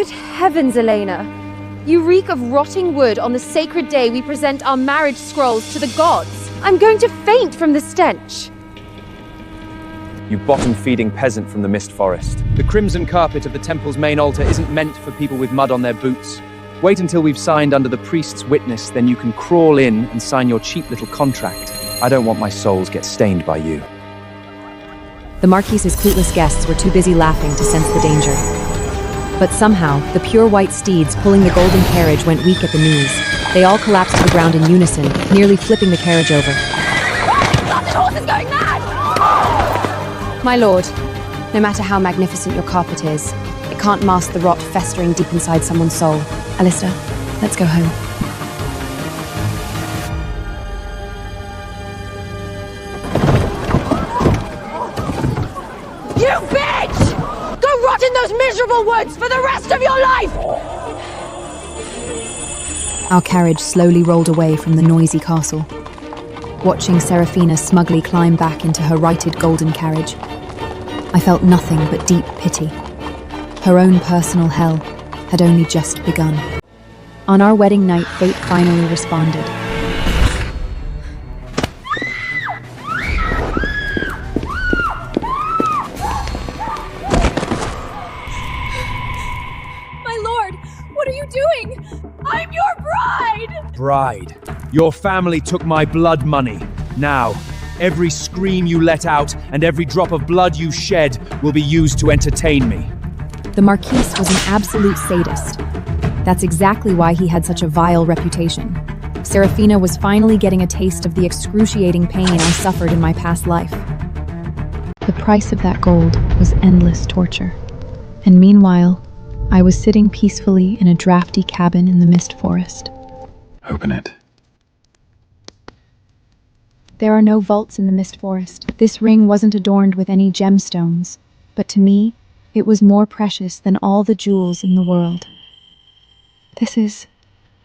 Good heavens, Elena. You reek of rotting wood on the sacred day we present our marriage scrolls to the gods. I'm going to faint from the stench. You bottom-feeding peasant from the mist forest. The crimson carpet of the temple's main altar isn't meant for people with mud on their boots. Wait until we've signed under the priest's witness, then you can crawl in and sign your cheap little contract. I don't want my souls get stained by you. The Marquise's clueless guests were too busy laughing to sense the danger. But somehow, the pure white steeds pulling the golden carriage went weak at the knees. They all collapsed to the ground in unison, nearly flipping the carriage over. The horse is going mad! My lord, no matter how magnificent your carpet is, it can't mask the rot festering deep inside someone's soul. Alistair, let's go home. You bitch! Go rot in those miserable woods for the rest of your life! Our carriage slowly rolled away from the noisy castle. Watching Serafina smugly climb back into her righted golden carriage, I felt nothing but deep pity. Her own personal hell had only just begun. On our wedding night, fate finally responded. My lord, what are you doing? I'm your bride! Bride. Your family took my blood money. Now, every scream you let out and every drop of blood you shed will be used to entertain me. The Marquise was an absolute sadist. That's exactly why he had such a vile reputation. Serafina was finally getting a taste of the excruciating pain I suffered in my past life. The price of that gold was endless torture. And meanwhile, I was sitting peacefully in a drafty cabin in the mist forest. Open it. There are no vaults in the mist forest. This ring wasn't adorned with any gemstones, but to me, it was more precious than all the jewels in the world. This is...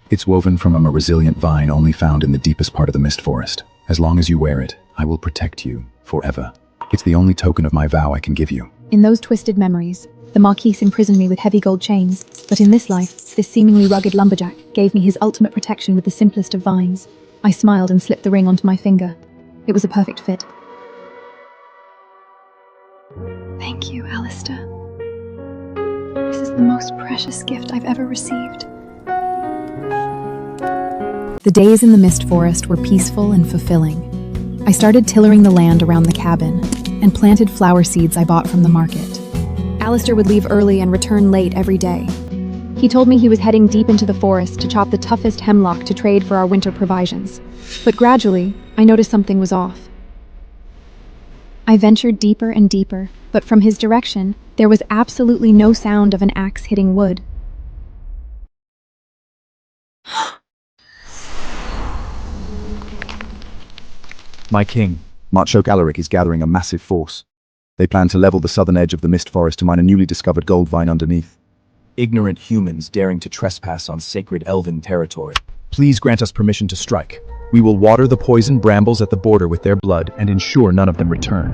It's woven from a resilient vine only found in the deepest part of the mist forest. As long as you wear it, I will protect you forever. It's the only token of my vow I can give you. In those twisted memories, the Marquise imprisoned me with heavy gold chains, but in this life, this seemingly rugged lumberjack gave me his ultimate protection with the simplest of vines. I smiled and slipped the ring onto my finger. It was a perfect fit. Thank you, Alistair. This is the most precious gift I've ever received. The days in the mist forest were peaceful and fulfilling. I started tillering the land around the cabin and planted flower seeds I bought from the market. Alistair would leave early and return late every day. He told me he was heading deep into the forest to chop the toughest hemlock to trade for our winter provisions. But gradually, I noticed something was off. I ventured deeper and deeper, but from his direction, there was absolutely no sound of an axe hitting wood. My king, Marcho Galaric is gathering a massive force. They plan to level the southern edge of the mist forest to mine a newly discovered gold vein underneath. Ignorant humans daring to trespass on sacred elven territory. Please grant us permission to strike. We will water the poison brambles at the border with their blood and ensure none of them return.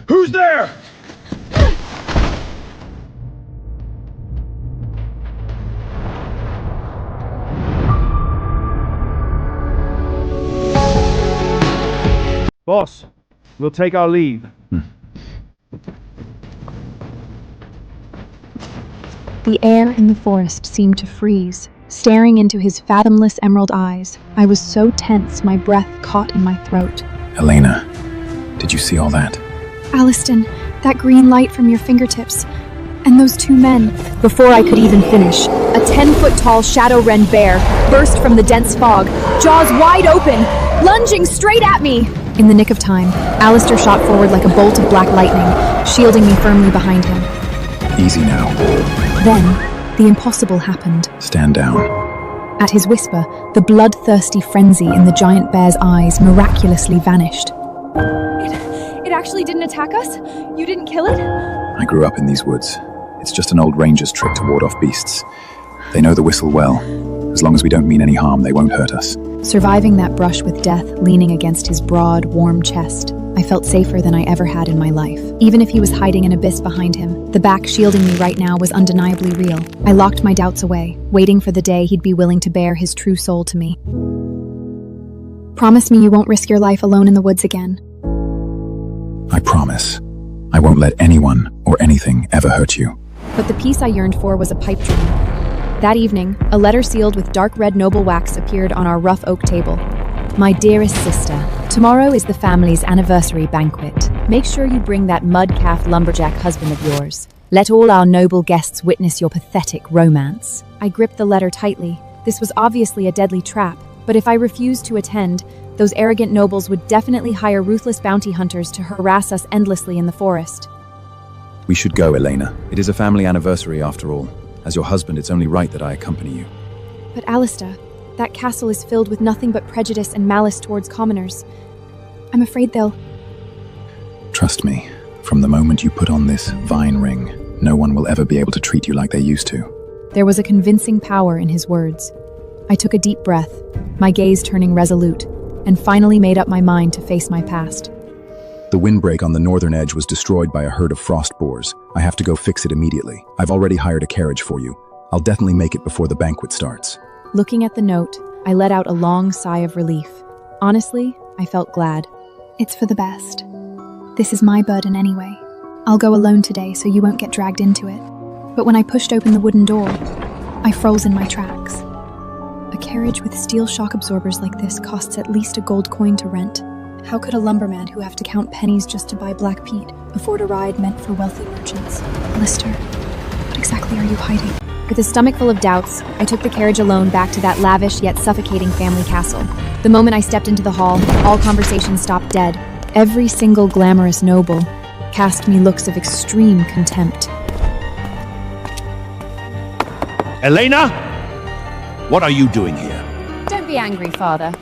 Who's there? Boss, we'll take our leave. The air in the forest seemed to freeze. Staring into his fathomless emerald eyes, I was so tense my breath caught in my throat. Elena, did you see all that? Aliston, that green light from your fingertips, and those two men. Before I could even finish, a 10-foot-tall shadow-wren bear burst from the dense fog, jaws wide open, lunging straight at me. In the nick of time, Alistair shot forward like a bolt of black lightning, shielding me firmly behind him. Easy now. Then, the impossible happened. Stand down. At his whisper, the bloodthirsty frenzy in the giant bear's eyes miraculously vanished. It actually didn't attack us? You didn't kill it? I grew up in these woods. It's just an old ranger's trick to ward off beasts. They know the whistle well. As long as we don't mean any harm, they won't hurt us. Surviving that brush with death leaning against his broad, warm chest, I felt safer than I ever had in my life. Even if he was hiding an abyss behind him, the back shielding me right now was undeniably real. I locked my doubts away, waiting for the day he'd be willing to bare his true soul to me. Promise me you won't risk your life alone in the woods again. I promise. I won't let anyone or anything ever hurt you. But the peace I yearned for was a pipe dream. That evening, a letter sealed with dark red noble wax appeared on our rough oak table. My dearest sister, tomorrow is the family's anniversary banquet. Make sure you bring that mud-calf lumberjack husband of yours. Let all our noble guests witness your pathetic romance. I gripped the letter tightly. This was obviously a deadly trap, but if I refused to attend, those arrogant nobles would definitely hire ruthless bounty hunters to harass us endlessly in the forest. We should go, Elena. It is a family anniversary after all. As your husband, it's only right that I accompany you. But Alistair, that castle is filled with nothing but prejudice and malice towards commoners. I'm afraid they'll... Trust me, from the moment you put on this vine ring, no one will ever be able to treat you like they used to. There was a convincing power in his words. I took a deep breath, my gaze turning resolute, and finally made up my mind to face my past. The windbreak on the northern edge was destroyed by a herd of frost boars. I have to go fix it immediately. I've already hired a carriage for you. I'll definitely make it before the banquet starts. Looking at the note, I let out a long sigh of relief. Honestly, I felt glad. It's for the best. This is my burden anyway. I'll go alone today so you won't get dragged into it. But when I pushed open the wooden door, I froze in my tracks. A carriage with steel shock absorbers like this costs at least a gold coin to rent. How could a lumberman who have to count pennies just to buy black peat afford a ride meant for wealthy merchants? Lister, what exactly are you hiding? With a stomach full of doubts, I took the carriage alone back to that lavish yet suffocating family castle. The moment I stepped into the hall, all conversation stopped dead. Every single glamorous noble cast me looks of extreme contempt. Elena? What are you doing here? Don't be angry, Father.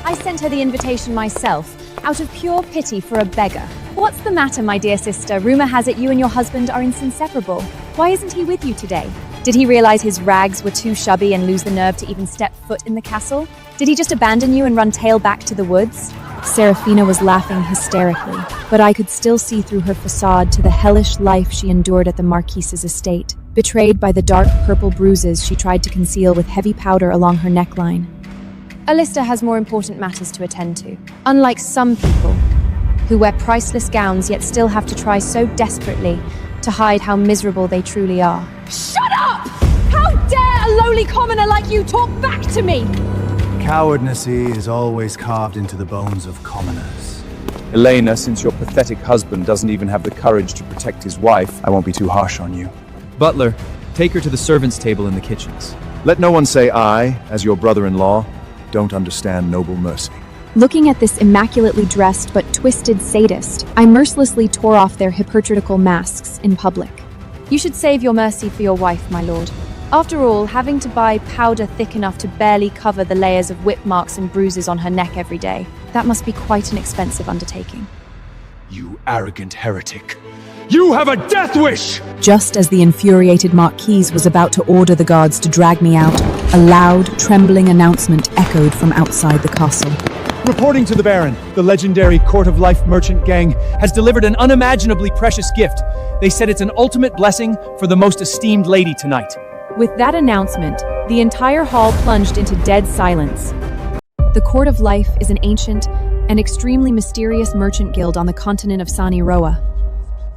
I sent her the invitation myself, out of pure pity for a beggar. What's the matter, my dear sister? Rumor has it you and your husband are inseparable. Why isn't he with you today? Did he realize his rags were too shabby and lose the nerve to even step foot in the castle? Did he just abandon you and run tail back to the woods? Serafina was laughing hysterically, but I could still see through her facade to the hellish life she endured at the Marquise's estate, betrayed by the dark purple bruises she tried to conceal with heavy powder along her neckline. Alistair has more important matters to attend to. Unlike some people, who wear priceless gowns yet still have to try so desperately to hide how miserable they truly are. Shut up! How dare a lowly commoner like you talk back to me? Cowardness is always carved into the bones of commoners. Elena, since your pathetic husband doesn't even have the courage to protect his wife, I won't be too harsh on you. Butler, take her to the servants' table in the kitchens. Let no one say I, as your brother-in-law, don't understand noble mercy. Looking at this immaculately dressed but twisted sadist, I mercilessly tore off their hypocritical masks in public. You should save your mercy for your wife, my lord. After all, having to buy powder thick enough to barely cover the layers of whip marks and bruises on her neck every day, that must be quite an expensive undertaking. You arrogant heretic. You have a death wish! Just as the infuriated Marquise was about to order the guards to drag me out, a loud, trembling announcement echoed from outside the castle. Reporting to the Baron, the legendary Court of Life merchant gang has delivered an unimaginably precious gift. They said it's an ultimate blessing for the most esteemed lady tonight. With that announcement, the entire hall plunged into dead silence. The Court of Life is an ancient and extremely mysterious merchant guild on the continent of Sani Roa.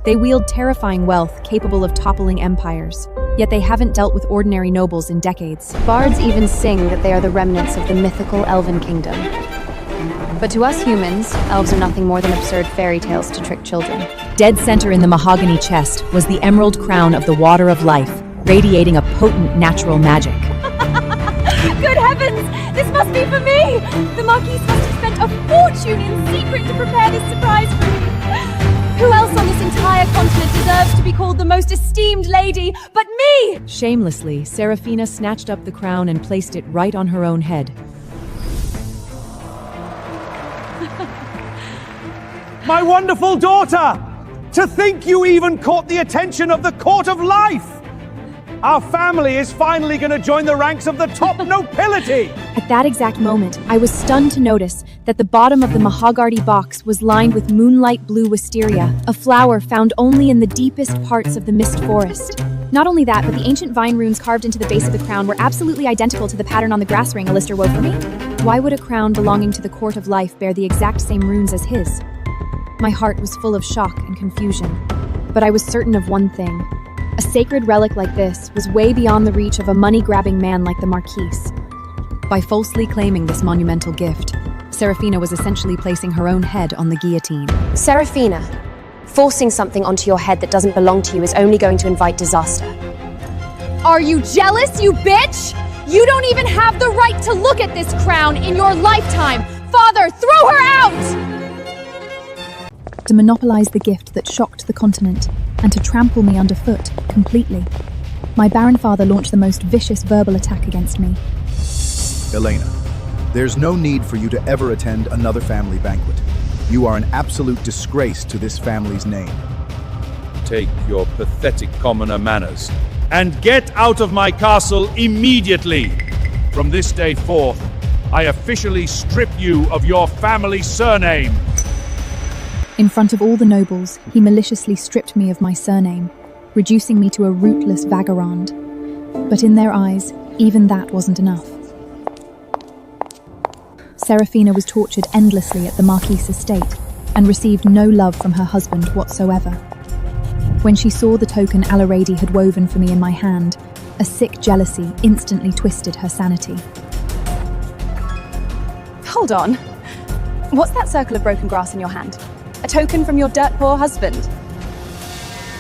They wield terrifying wealth capable of toppling empires, yet they haven't dealt with ordinary nobles in decades. Bards even sing that they are the remnants of the mythical elven kingdom. But to us humans, elves are nothing more than absurd fairy tales to trick children. Dead center in the mahogany chest was the emerald crown of the Water of Life, radiating a potent natural magic. Good heavens! This must be for me! The Marquise must have spent a fortune in secret to prepare this surprise for me. Who else on this entire continent deserves to be called the most esteemed lady but me? Shamelessly, Serafina snatched up the crown and placed it right on her own head. My wonderful daughter! To think you even caught the attention of the Court of Life! Our family is finally going to join the ranks of the top nobility! At that exact moment, I was stunned to notice that the bottom of the mahogany box was lined with moonlight blue wisteria, a flower found only in the deepest parts of the mist forest. Not only that, but the ancient vine runes carved into the base of the crown were absolutely identical to the pattern on the grass ring Alistair wove for me. Why would a crown belonging to the Court of Life bear the exact same runes as his? My heart was full of shock and confusion, but I was certain of one thing. A sacred relic like this was way beyond the reach of a money-grabbing man like the Marquise. By falsely claiming this monumental gift, Serafina was essentially placing her own head on the guillotine. Serafina, forcing something onto your head that doesn't belong to you is only going to invite disaster. Are you jealous, you bitch? You don't even have the right to look at this crown in your lifetime! Father, throw her out! To monopolize the gift that shocked the continent, and to trample me underfoot completely. My barren father launched the most vicious verbal attack against me. Elena, there's no need for you to ever attend another family banquet. You are an absolute disgrace to this family's name. Take your pathetic commoner manners and get out of my castle immediately. From this day forth, I officially strip you of your family surname. In front of all the nobles, he maliciously stripped me of my surname, reducing me to a rootless vagabond. But in their eyes, even that wasn't enough. Serafina was tortured endlessly at the Marquise estate and received no love from her husband whatsoever. When she saw the token Alarady had woven for me in my hand, a sick jealousy instantly twisted her sanity. Hold on. What's that circle of broken grass in your hand? A token from your dirt-poor husband?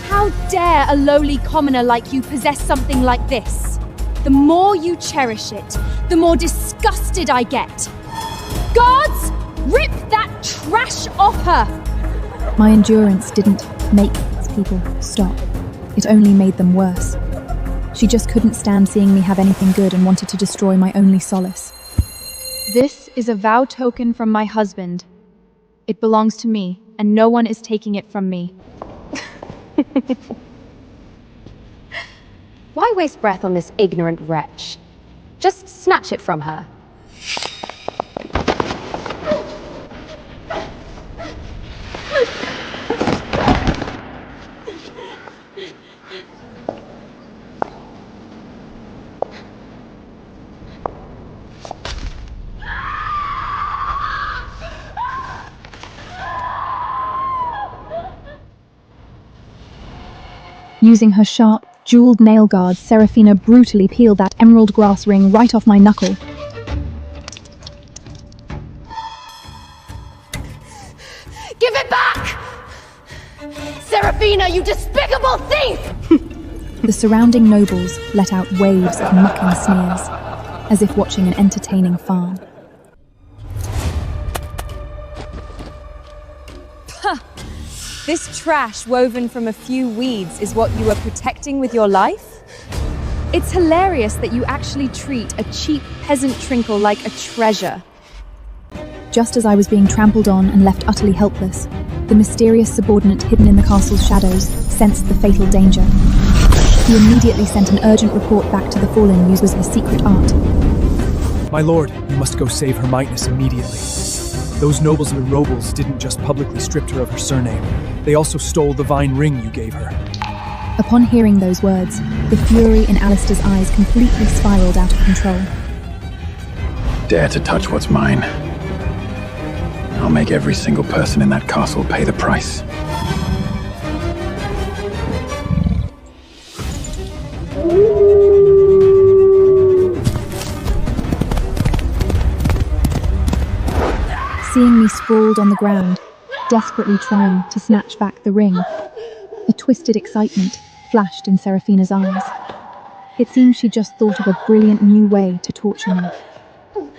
How dare a lowly commoner like you possess something like this? The more you cherish it, the more disgusted I get. Guards, rip that trash off her! My endurance didn't make these people stop. It only made them worse. She just couldn't stand seeing me have anything good and wanted to destroy my only solace. This is a vow token from my husband. It belongs to me, and no one is taking it from me. Why waste breath on this ignorant wretch? Just snatch it from her. Using her sharp, jeweled nail guards, Serafina brutally peeled that emerald grass ring right off my knuckle. Give it back! Serafina, you despicable thief! The surrounding nobles let out waves of mocking sneers, as if watching an entertaining farm. This trash woven from a few weeds is what you are protecting with your life? It's hilarious that you actually treat a cheap peasant trinkle like a treasure. Just as I was being trampled on and left utterly helpless, the mysterious subordinate hidden in the castle's shadows sensed the fatal danger. He immediately sent an urgent report back to the fallen users of a secret art. My lord, you must go save her mightness immediately. Those nobles and nobles didn't just publicly strip her of her surname, they also stole the vine ring you gave her. Upon hearing those words, the fury in Alistair's eyes completely spiraled out of control. Dare to touch what's mine. I'll make every single person in that castle pay the price. Seeing me sprawled on the ground, desperately trying to snatch back the ring, a twisted excitement flashed in Serafina's eyes. It seemed she just thought of a brilliant new way to torture me.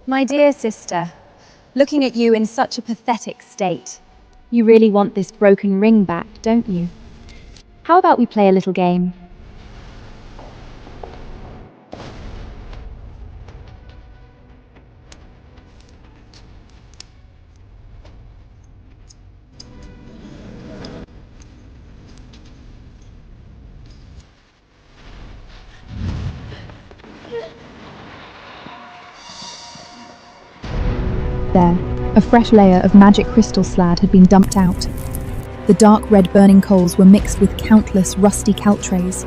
My dear sister, looking at you in such a pathetic state, you really want this broken ring back, don't you? How about we play a little game? There, a fresh layer of magic crystal slad had been dumped out. The dark red burning coals were mixed with countless rusty caltrays.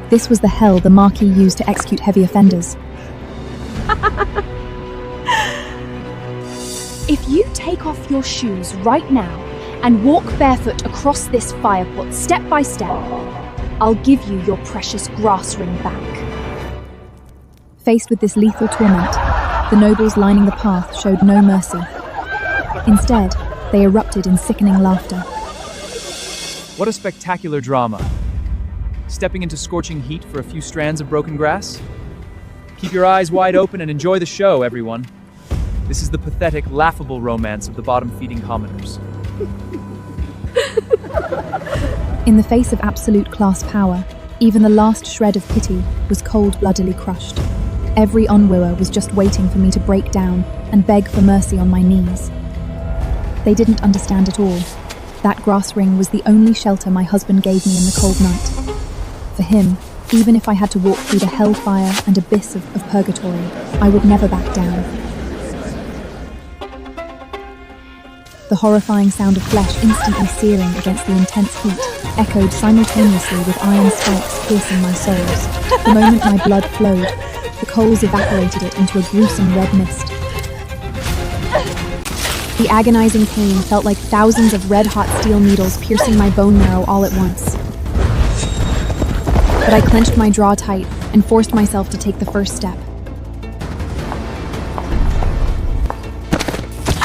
This was the hell the Marquis used to execute heavy offenders. If you take off your shoes right now and walk barefoot across this fire pot step by step, I'll give you your precious grass ring back. Faced with this lethal torment, the nobles lining the path showed no mercy. Instead, they erupted in sickening laughter. What a spectacular drama. Stepping into scorching heat for a few strands of broken grass? Keep your eyes wide open and enjoy the show, everyone. This is the pathetic, laughable romance of the bottom-feeding commoners. In the face of absolute class power, even the last shred of pity was cold-bloodedly crushed. Every unwiller was just waiting for me to break down and beg for mercy on my knees. They didn't understand at all. That grass ring was the only shelter my husband gave me in the cold night. For him, even if I had to walk through the hellfire and abyss of purgatory, I would never back down. The horrifying sound of flesh instantly searing against the intense heat echoed simultaneously with iron spikes piercing my soles. The moment my blood flowed, the coals evaporated it into a gruesome red mist. The agonizing pain felt like thousands of red-hot steel needles piercing my bone marrow all at once. But I clenched my jaw tight and forced myself to take the first step.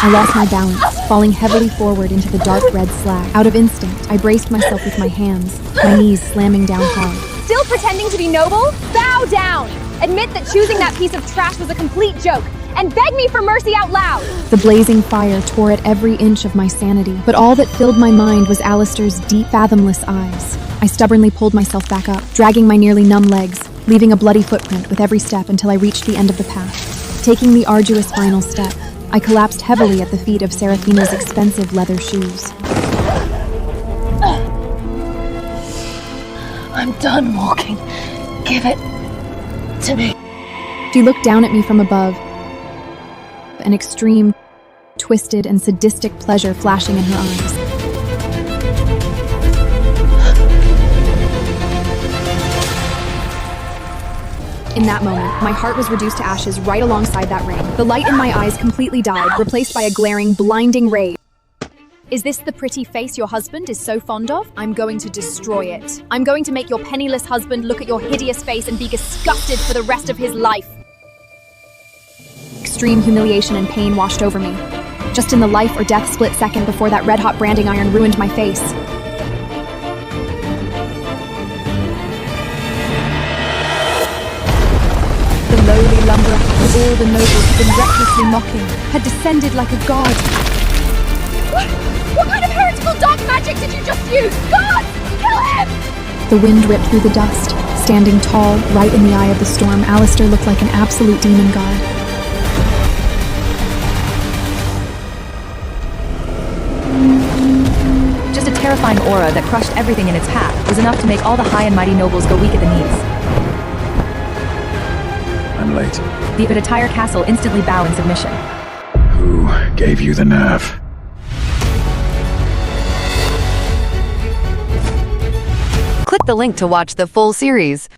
I lost my balance, falling heavily forward into the dark red slag. Out of instinct, I braced myself with my hands, my knees slamming down hard. Still pretending to be noble? Bow down! Admit that choosing that piece of trash was a complete joke, and beg me for mercy out loud! The blazing fire tore at every inch of my sanity, but all that filled my mind was Alistair's deep, fathomless eyes. I stubbornly pulled myself back up, dragging my nearly numb legs, leaving a bloody footprint with every step until I reached the end of the path. Taking the arduous final step, I collapsed heavily at the feet of Seraphina's expensive leather shoes. I'm done walking. Give it to me. She looked down at me from above, an extreme, twisted, and sadistic pleasure flashing in her eyes. In that moment, my heart was reduced to ashes right alongside that ring. The light in my eyes completely died, replaced by a glaring, blinding rage. Is this the pretty face your husband is so fond of? I'm going to destroy it. I'm going to make your penniless husband look at your hideous face and be disgusted for the rest of his life. Extreme humiliation and pain washed over me. Just in the life or death split second before that red-hot branding iron ruined my face. The lowly lumberer that all the nobles had been recklessly mocking had descended like a god. What kind of heretical dark magic did you just use? God! Kill him! The wind ripped through the dust. Standing tall, right in the eye of the storm, Alistair looked like an absolute demon god. Just a terrifying aura that crushed everything in its path was enough to make all the high and mighty nobles go weak at the knees. I'm late. The entire castle instantly bow in submission. Who gave you the nerve? Click the link to watch the full series.